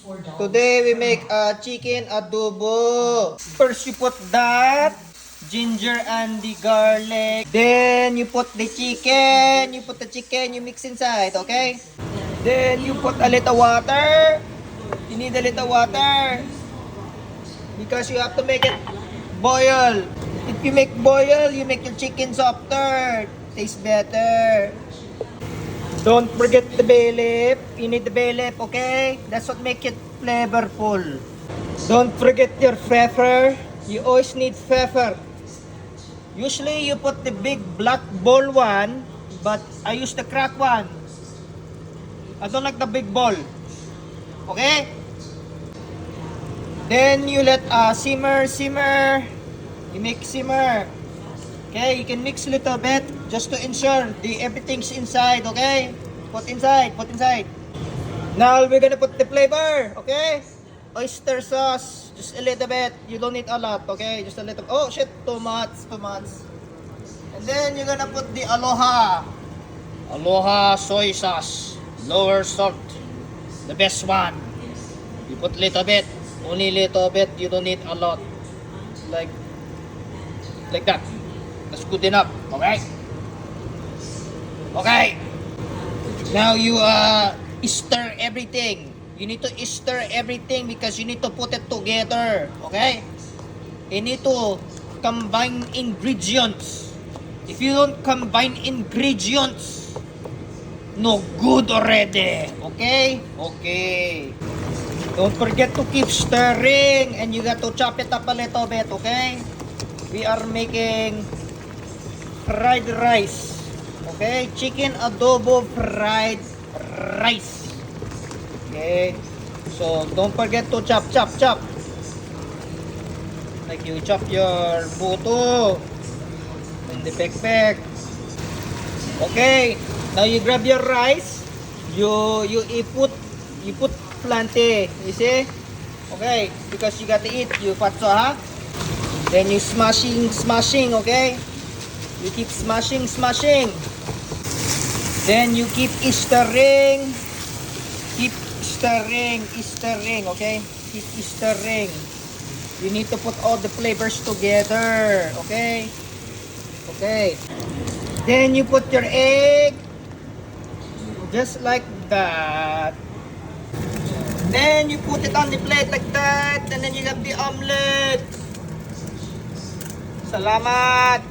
Today we make a chicken adobo. First you put that ginger and the garlic. Then you put the chicken. You put the chicken. You mix inside. Okay. Then you put a little water. You need a little water because you have to make it boil. If you make boil, you make your chicken softer. Tastes better. Don't forget the bay leaf. You need the bay leaf, okay? That's what make it flavorful. Don't forget your pepper. You always need pepper. Usually you put the big black ball one, but I use the crack one. I don't like the big ball. Okay? Then you let simmer. You make simmer. Okay, you can mix a little bit just to ensure everything's inside, okay? Put inside. Now we're gonna put the flavor, okay? Oyster sauce, just a little bit. You don't need a lot, okay? Just a little. Oh shit, too much. And then you're gonna put the Aloha soy sauce, lower salt, the best one. You put little bit, only little bit. You don't need a lot, like that. That's good enough, okay? Okay. Now you stir everything. You need to stir everything because you need to put it together, okay? You need to combine ingredients. If you don't combine ingredients, no good already, okay? Okay. Don't forget to keep stirring and you got to chop it up a little bit, okay? We are making fried rice, okay? Chicken adobo fried rice, okay? So don't forget to chop. Like you chop your buto and the pek. Okay, now you grab your rice. You put plenty, you see? Okay, because you got to eat. You patso, ha? Then you smashing, okay? You keep smashing. Then you keep stirring. Okay? Keep stirring. You need to put all the flavors together, okay? Okay. Then you put your egg. Just like that. Then you put it on the plate like that. And then you have the omelet. Salamat!